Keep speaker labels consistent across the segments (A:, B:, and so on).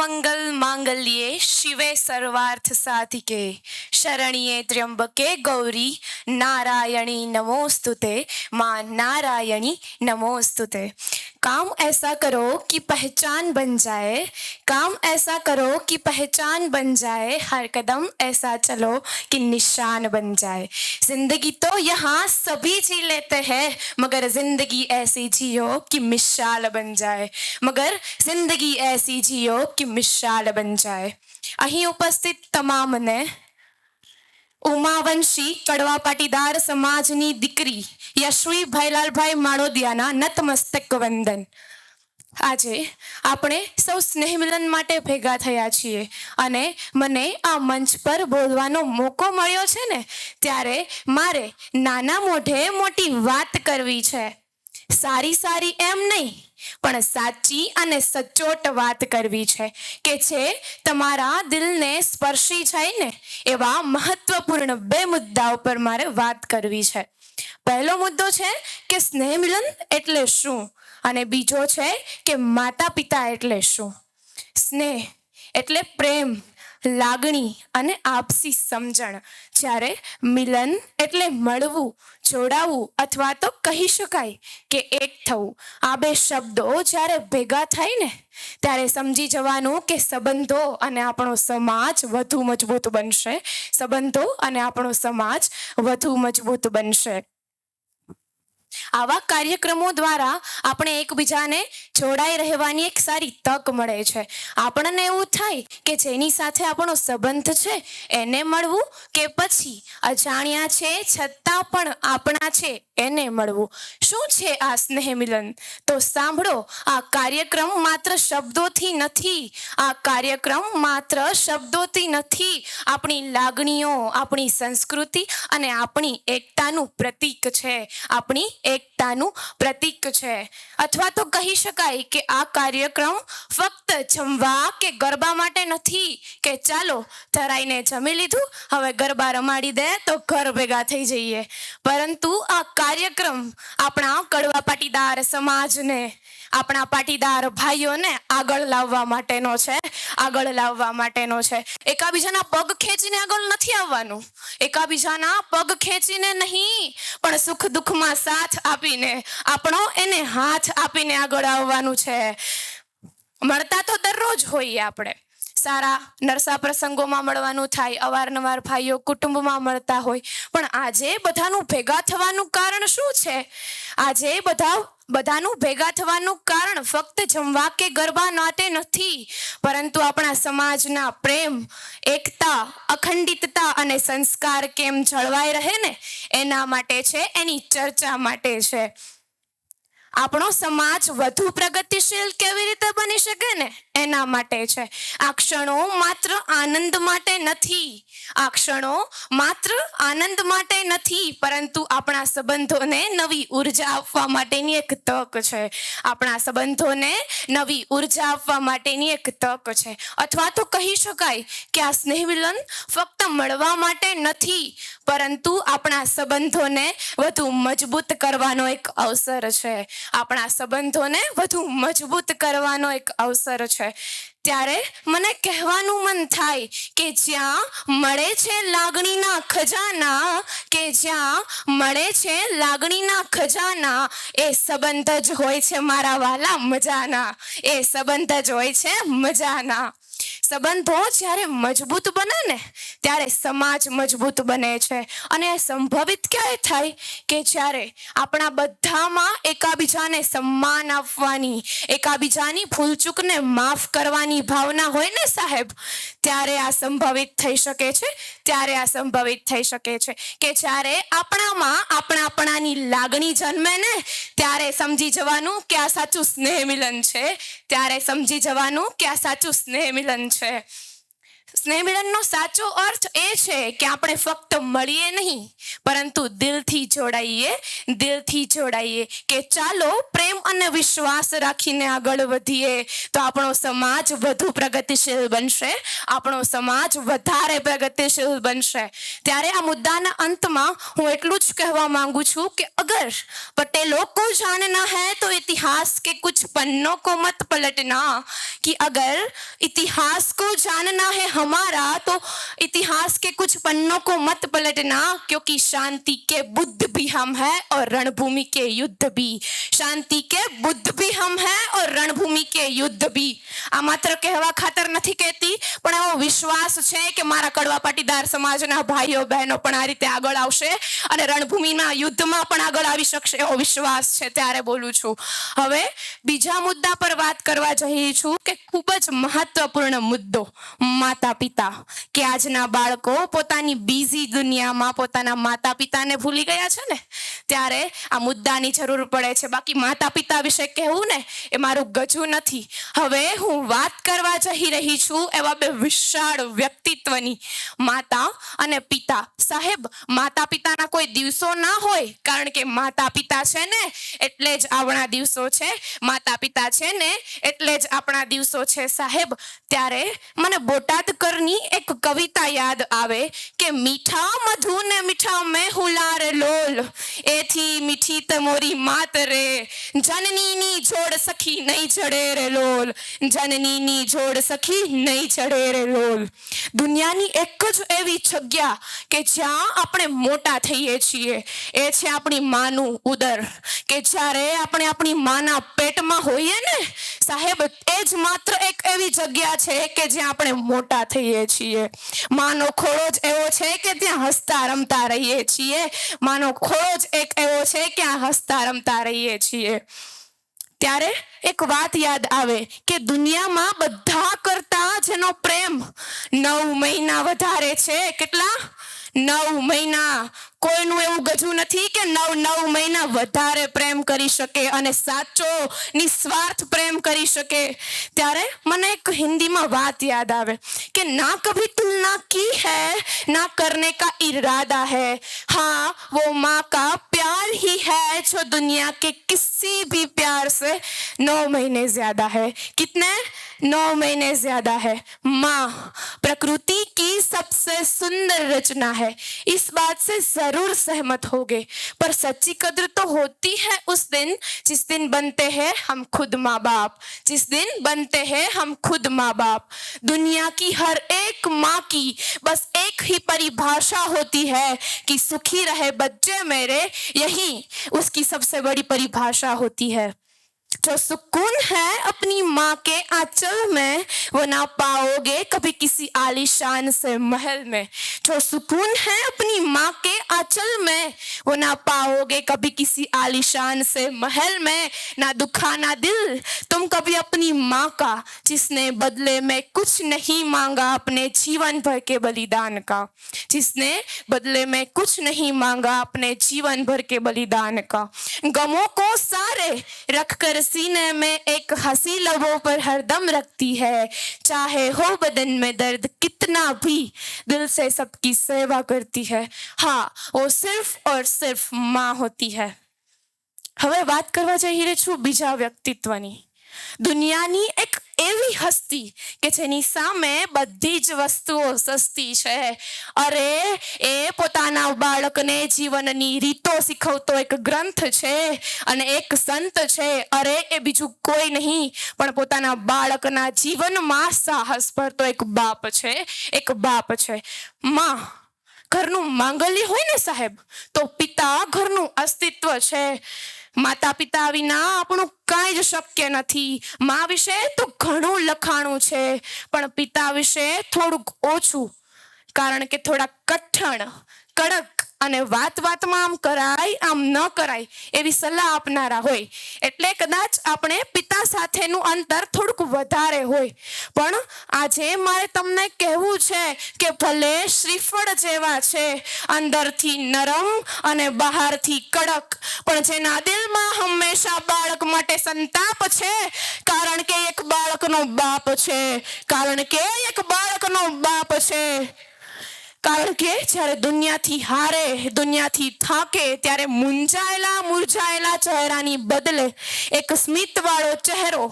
A: સર્વમંગલ માંગલ્યે શિવે સર્વાર્થ સાધિકે શરણ્યે ત્ર્યંબકે ગૌરી नारायणी नमोस्तुते माँ नारायणी नमोस्तुते। काम ऐसा करो कि पहचान बन जाए, काम ऐसा करो कि पहचान बन जाए, हर कदम ऐसा चलो कि निशान बन जाए। जिंदगी तो यहाँ सभी जी लेते हैं, मगर जिंदगी ऐसी जियो कि मिसाल बन जाए, मगर जिंदगी ऐसी जियो कि मिसाल बन जाए। અહીં ઉપસ્થિત તમામને ઉમાવંશી કડવા પાટીદાર સમાજની દીકરી યશવી ભૈલાલભાઈ માળોદિયાના નતમસ્તક વંદન। આજે આપણે સૌ સ્નેહ મિલન માટે ભેગા થયા છીએ અને મને આ મંચ પર બોલવાનો મોકો મળ્યો છે ને, ત્યારે મારે નાના મોઢે મોટી વાત કરવી છે। સારી સારી એમ નહીં, પણ સાચી અને સચોટ વાત કરવી છે કે જે તમારા દિલને સ્પર્શી જાય ને એવા મહત્વપૂર્ણ બે મુદ્દાઓ પર મારે વાત કરવી છે। પહેલો મુદ્દો છે કે સ્નેહ મિલન એટલે શું, અને બીજો છે કે માતા પિતા એટલે શું। સ્નેહ એટલે પ્રેમ, લાગણી અને આપસી સમજણ, જ્યારે મિલન એટલે મળવું, જોડાવું અથવા તો કહી શકાય કે એક થવું। આ બે શબ્દો જ્યારે ભેગા થાય ને ત્યારે સમજી જવાનું કે સંબંધો અને આપણો સમાજ વધુ મજબૂત બનશે, સંબંધો અને આપણો સમાજ વધુ મજબૂત બનશે। આવા કાર્યક્રમો દ્વારા આપણે એકબીજાને જોડાઈ રહેવાની એક સારી તક મળે છે। આપણને એવું થાય કે જેની સાથે આપણો સંબંધ છે એને મળવું કે પછી અજાણ્યા છે છતાં પણ આપણા છે એને મળવું। શું છે આ સ્નેહ મિલન? તો સાંભળો, આ કાર્યક્રમ માત્ર શબ્દોથી નથી, આ કાર્યક્રમ માત્ર શબ્દોથી નથી, આપણી લાગણીઓ, આપણી સંસ્કૃતિ અને આપણી એકતાનું પ્રતીક છે, આપણી એકતાનું પ્રતીક છે। અથવા તો કહી શકાય કે આ કાર્યક્રમ ફક્ત જમવા કે ગરબા માટે નથી કે ચાલો ધરાઈને જમી લીધું, હવે ગરબા રમાડી દે તો ઘર ભેગા થઈ જઈએ, પરંતુ આ કાર્યક્રમ આપણા કડવા પાટીદાર સમાજને, આપણા પાટીદાર ભાઈઓને આગળ લાવવા માટેનો છે, આગળ લાવવા માટેનો છે। એકાબીજાના પગ ખેંચીને આગળ નથી આવવાનું, એકાબીજાના પગ ખેંચીને નહીં, પણ સુખ દુઃખમાં સાથ આપીને, આપણો એને હાથ આપીને આગળ આવવાનું છે। મળતા તો દરરોજ હોઈએ આપણે, સારા નરસા પ્રસંગોમાં મળવાનું થાય, અવારનવાર ભાઈઓ કુટુંબમાં મળતા હોય, પણ આજે બધાનું ભેગા થવાનું કારણ શું છે? આજે બધાનું ભેગા થવાનું કારણ ફક્ત જમવા કે ગરબા માટે નથી, પરંતુ આપણા સમાજના પ્રેમ, એકતા, અખંડિતતા અને સંસ્કાર કેમ જળવાઈ રહે ને એના માટે છે, એની ચર્ચા માટે છે। આપણો સમાજ વધુ પ્રગતિશીલ કેવી રીતે બની શકે ને એના માટે છે। આ ક્ષણો માત્ર આનંદ માટે નથી, આ ક્ષણો માત્ર આનંદ માટે નથી, પરંતુ આપણા સંબંધોને નવી ઉર્જા આપવા માટેની એક તક છે, આપણા સંબંધોને નવી ઉર્જા આપવા માટેની એક તક છે। અથવા તો કહી શકાય કે આ સ્નેહ મિલન ફક્ત મળવા માટે નથી, પરંતુ આપણા સંબંધોને વધુ મજબૂત કરવાનો એક અવસર છે, આપણા સંબંધોને વધુ મજબૂત કરવાનો એક અવસર છે। ત્યારે મને કહેવાનું મન થાય કે જ્યાં મળે છે લાગણીના ખજાના, કે જ્યાં મળે છે લાગણીના ખજાના, એ સંબંધ જ હોય છે મારા વાલા મજાના, એ સંબંધ જ હોય છે મજાના। સંબંધો જ્યારે મજબૂત બને ને ત્યારે સમાજ મજબૂત બને છે, અને એ સંભવિત ક્યારે થાય કે જ્યારે આપણા બધામાં એકાબીજાને સન્માન આપવાની, એકાબીજાની ભૂલચૂકને માફ કરવાની ભાવના હોય ને સાહેબ, ત્યારે આ સંભવિત થઈ શકે છે, ત્યારે આ સંભવિત થઈ શકે છે કે જ્યારે આપણામાં આપણાપણાની લાગણી જન્મે ને ત્યારે સમજી જવાનું કે આ સાચું સ્નેહ મિલન છે, ત્યારે સમજી જવાનું કે આ સાચું સ્નેહ મિલન છે। સ્નેહ મિલનનો સાચો અર્થ એ છે કે આપણે ફક્ત મળીએ નહીં, પરંતુ દિલથી જોડાઈએ કે ચાલો પ્રેમ અને વિશ્વાસ રાખીને આગળ વધીએ તો આપણો સમાજ વધુ પ્રગતિશીલ બનશે, આપણો સમાજ વધારે પ્રગતિશીલ બનશે। ત્યારે આ મુદ્દાના અંતમાં હું એટલું જ કહેવા માંગુ છું કે અગર पटेलों को जानना है तो इतिहास के कुछ पन्नों को मत पलटना, कि अगर इतिहास को जानना है हमारा तो इतिहास के कुछ पन्नों को मत पलटना, क्योंकि शांति के बुद्ध भी हम हैं और रणभूमि के युद्ध भी, शांति के बुद्ध भी हम हैं और रणभूमि के युद्ध भी। આ માત્ર કહેવા ખાતર નથી કહેતી, પણ એવો વિશ્વાસ છે કે મારા કડવા પાટીદાર સમાજના ભાઈઓ બહેનો પણ આ રીતે આગળ આવશે અને રણભૂમિના યુદ્ધમાં પણ આગળ આવી શકશે એવો વિશ્વાસ છે, ત્યારે બોલું છું। હવે બીજા મુદ્દા પર વાત કરવા જઈ રહી છું કે ખૂબ જ મહત્વપૂર્ણ મુદ્દો, માતા પિતા, કે આજના બાળકો પોતાની બિઝી દુનિયામાં પોતાના માતા પિતાને ભૂલી ગયા છે ને, ત્યારે આ મુદ્દાની જરૂર પડે છે। બાકી માતા પિતા વિશે કહેવું ને એ મારું ગજું નથી। હવે હું વાત કરવા જઈ રહી છું એવા બે વિશાળ વ્યક્તિત્વની, માતા અને પિતા। સાહેબ, માતા પિતાના કોઈ દિવસો ના હોય, કારણ કે માતા પિતા છે ને એટલે જ આપણા દિવસો છે, માતા પિતા છે ને એટલે જ આપણા દિવસો છે સાહેબ। ત્યારે મને બોટાદકરની એક કવિતા યાદ આવે કે મીઠા મધુ ને મીઠા મેં હુલાર લોલ, એથી મીઠી તમોરી માત રે, જનનીની જોડ સખી નહીં ચડે રે લોલ, જનનીની જોડ સખી નહીં ચડે રે લોલ। દુનિયાની એક જ એવી જગ્યા કે જ્યાં આપણે મોટા થઈએ છીએ એ છે આપણી માનું ઉદર, કે જ્યારે આપણે આપણી માના પેટમાં હોઈએ ને સાહેબ, એ જ માત્ર એક એવી જગ્યા છે કે જ્યાં આપણે મોટા થઈએ છીએ। માનો ખોળો જ એવો છે કે ત્યાં હસતા રમતા રહીએ છીએ, માનો ખોળો જ એક એવો છે કે આ હસતા રમતા રહીએ છીએ। ત્યારે એક વાત યાદ આવે કે દુનિયામાં બધા કરતા જેનો પ્રેમ 9 મહિના વધારે છે, કેટલા? 9 મહિના। કોઈનું એવું ગજું નથી કે 9 મહિના વધારે પ્રેમ કરી શકે અને સાચો નિસ્વાર્થ પ્રેમ કરી શકે। ત્યારે મને એક હિન્દીમાં વાત યાદ આવે કે ના કભી તુલના की है ना करने का इरादा है, हाँ वो माँ का प्यार ही है जो दुनिया के किसी भी प्यार से 9 महीने ज्यादा है। कितने? 9 महीने ज्यादा है। माँ प्रकृति की सबसे सुंदर रचना है, इस बात से जरूर सहमत होगे, पर सच्ची कद्र तो होती है उस दिन जिस दिन बनते हैं हम खुद माँ बाप, जिस दिन बनते हैं हम खुद माँ बाप। दुनिया की हर एक माँ की बस एक ही परिभाषा होती है कि सुखी रहे बच्चे मेरे, यही उसकी सबसे बड़ी परिभाषा होती है। जो सुकून है अपनी माँ के आंचल में वो ना पाओगे कभी किसी आलीशान से महल में, जो सुकून है अपनी माँ के आंचल में वो ना पाओगे कभी किसी आलीशान से महल में। ना दुखा ना दिल तुम कभी अपनी माँ का, जिसने बदले में कुछ नहीं मांगा अपने जीवन भर के बलिदान का, जिसने बदले में कुछ नहीं मांगा अपने जीवन भर के बलिदान का। गमों को सारे रख कर सीने में एक हंसी लबों पर हरदम रखती है, चाहे हो बदन में दर्द कितना भी दिल से सबकी सेवा करती है, हाँ वो सिर्फ और सिर्फ माँ होती है। હવે વાત કરવા જઈ રહી છું બીજા વ્યક્તિત્વની, દુનિયાની એક એવી હસ્તી કે જેની સામે બધી જ વસ્તુઓ સસ્તી છે। અરે એ પોતાના બાળકને જીવનની રીતો શીખવતો એક ગ્રંથ છે અને એક સંત છે। અરે એ બીજું કોઈ નહીં પણ પોતાના બાળકના જીવનમાં સાહસ ભરતો એક બાપ છે, એક બાપ છે। માં ઘરનું માંગલ્ય હોય ને સાહેબ, તો પિતા ઘરનું અસ્તિત્વ છે। માતા પિતા વિના આપણું કાંઈ જ શક્ય નથી। મા વિશે તો ઘણું લખાણું છે પણ પિતા વિશે થોડુંક ઓછું, કારણ કે થોડા કઠણ કડક અને વાત વાતમાં આમ કરાય આમ ન કરાય એવી સલાહ આપનારા હોય. એટલે કદાચ આપણે પિતા સાથેનું અંતર થોડુંક વધારે હોય. પણ આજે મારે તમને કહેવું છે કે ભલે શ્રીફળ જેવા છે, અંદરથી નરમ અને બહારથી કડક, પણ જેના દિલમાં હંમેશા બાળક માટે સંતાપ છે, કારણ કે એક બાળકનો બાપ છે, કારણ કે એક બાળકનો બાપ છે. કારણ કે જ્યારે દુનિયાથી હારે, દુનિયાથી થાકે, ત્યારે મુરઝાયેલા ચહેરાની બદલે એક સ્મિતવાળો ચહેરો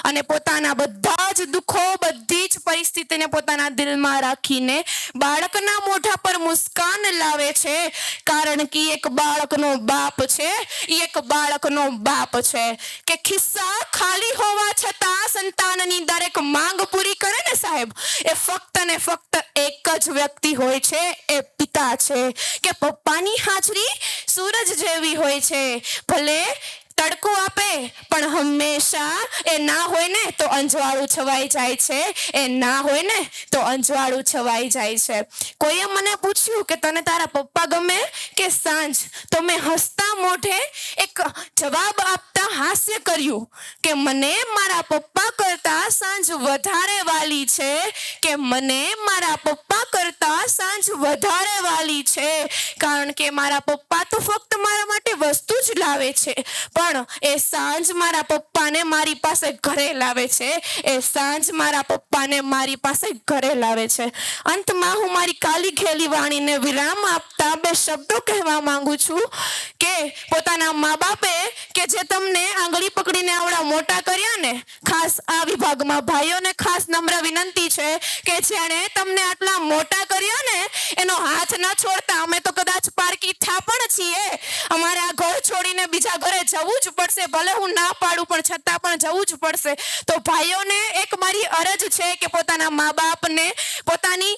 A: અને પોતાના બધા જ દુઃખો, બધી જ પરિસ્થિતિને પોતાના દિલમાં રાખીને બાળકના મોઢા પર મુસ્કાન લાવે છે, કારણ કે એક બાળકનો બાપ છે, એક બાળકનો બાપ છે. કે ખિસ્સા ખાલી હોવા છતાં સંતાનની દરેક માંગ પૂરી કરે ને સાહેબ, એ ફક્ત ને ફક્ત એક જ વ્યક્તિ હોય છે, એ પિતા છે. કે પપ્પાની હાજરી સૂરજ જેવી હોય છે. ભલે તડકો આપે પણ હંમેશા એ ના હોય ને તો અંજવાળું છવાઈ જાય છે, એ ના હોય ને તો અંજવાળું છવાઈ જાય છે. કોઈએ મને પૂછ્યું કે તને તારા પપ્પા ગમે કે સાંજ, તો મેં હસતા મોઢે એક જવાબ આપતા હાસ્ય કર્યું કે મને મારા પપ્પા કરતા સાંજ વધારે વાલી છે, કે મને મારા પપ્પા કરતા સાંજ વધારે વાલી છે. કારણ કે મારા પપ્પા તો ફક્ત મારા માટે વસ્તુ જ લાવે છે, પણ એ સાંજ મારા પપ્પાને મારી પાસે ઘરે લાવે છે, એ સાંજ મારા પપ્પાને મારી પાસે ઘરે લાવે છે. અંતમાં હું મારી કાલી ઘેલી વાણીને વિરામ આપતા બે શબ્દો કહેવા માંગુ છું કે પોતાના મા બાપે કે જે તમને આંગળી પકડીને આવડા મોટા કર્યા ને, ખાસ આ વિભાગમાં ભાઈઓને ખાસ નમ્ર વિનંતી છે કે જેણે તમને આટલા મોટા કર્યા ને એનો હાથ ન છોડતા. અમે તો કદાચ પારકી થા પણ છીએ, અમારે આ ઘર છોડીને બીજા ઘરે જવું જ પડશે, ભલે હું ના પાડું પણ છતાં પણ જવું જ પડશે. તો ભાઈઓને એક મારી અરજ છે કે પોતાના મા બાપને પોતાની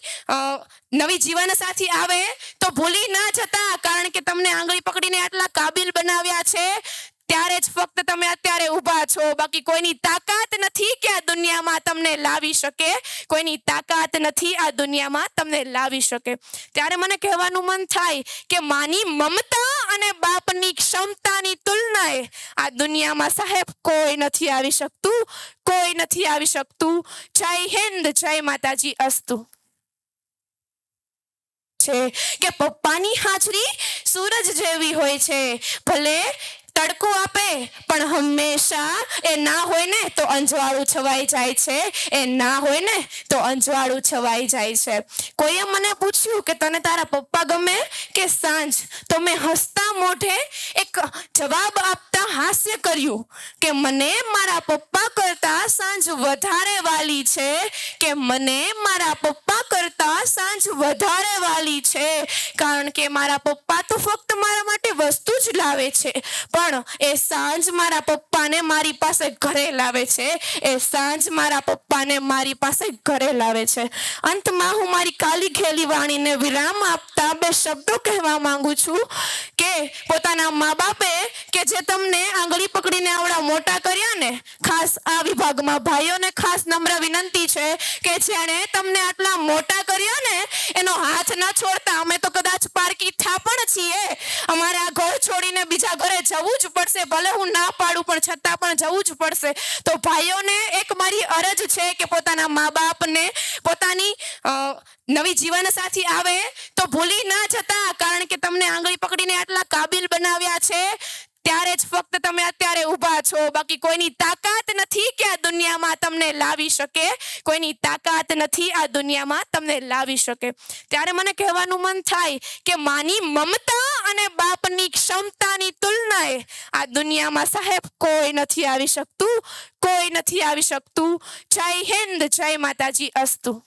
A: નવી જીવનસાથી આવે તો ભૂલી ના જતા, કારણ કે તમને આંગળી પકડીને આટલા કાબિલ બનાવ્યા છે, ત્યારે જ ફક્ત તમે અત્યારે ઊભા છો. બાકી કોઈની તાકાત નથી કે આ દુનિયામાં તમને લાવી શકે, કોઈની તાકાત નથી આ દુનિયામાં તમને લાવી શકે. ત્યારે મને કહેવાનું મન થાય કે માની મમતા અને બાપની ક્ષમતાની તુલનાએ આ દુનિયામાં સાહેબ કોઈ નથી આવી શકતું, કોઈ નથી આવી શકતું. જય હિન્દ, જય માતાજી અસ્તુ. છે કે પપ્પાની હાજરી સૂરજ જેવી હોય છે. ભલે તડકો આપે પણ હંમેશા એ ના હોય ને તો અંજવાળું છવાઈ જાય છે, એ ના હોય ને તો અંજવાળું છવાઈ જાય છે. કોઈએ મને પૂછ્યું કે તને તારા પપ્પા ગમે કે સાંજ, તો મેં હસતા મોઢે એક જવાબ આપતા હાસ્ય કર્યું કે મને મારા પપ્પા કરતા સાંજ વધારે વાલી છે, કે મને મારા પપ્પા કરતા સાંજ વધારે વાલી છે. કારણ કે મારા પપ્પા તો ફક્ત મારા માટે વસ્તુ જ લાવે છે, પણ એ સાંજ મારા પપ્પાને મારી પાસે ઘરે લાવે છે, એ સાંજ મારા પપ્પાને મારી પાસે ઘરે લાવે છે. અંતમાં હું મારી કાલી ઘેલી વાણીને વિરામ આપતા બે શબ્દો કહેવા માંગુ છું કે પોતાના મા બાપે કે જે તમને આંગળી પકડીને આવડા મોટા કર્યા ને, ખાસ આ વિભાગમાં ભાઈઓને ખાસ નમ્ર વિનંતી છે કે જેણે તમને આટલા મોટા કર્યા ને એનો હાથ ન છોડતા. અમે તો કદાચ પારકી થા પણ છીએ, અમારે આ ઘર છોડીને બીજા ઘરે જવું જ પડશે, ભલે હું ના પાડું પણ છતાં પણ જવું જ પડશે. તો ભાઈઓને એક મારી અરજ છે કે પોતાના મા બાપને પોતાની નવી જીવનસાથી આવે તો ભૂલી ના જતા, કારણ કે તમને આંગળી પકડીને આટલા કાબિલ બનાવ્યા છે, ત્યારે જ ફક્ત તમે અત્યારે ઊભા છો. બાકી કોઈની તાકાત નથી કે આ દુનિયામાં તમને લાવી શકે, કોઈની તાકાત નથી આ દુનિયામાં તમને લાવી શકે. ત્યારે મને કહેવાનું મન થાય કે માની મમતા અને બાપની ક્ષમતાની તુલનાએ આ દુનિયામાં સાહેબ કોઈ નથી આવી શકતું, કોઈ નથી આવી શકતું. જય હિન્દ, જય માતાજી અસ્તુ.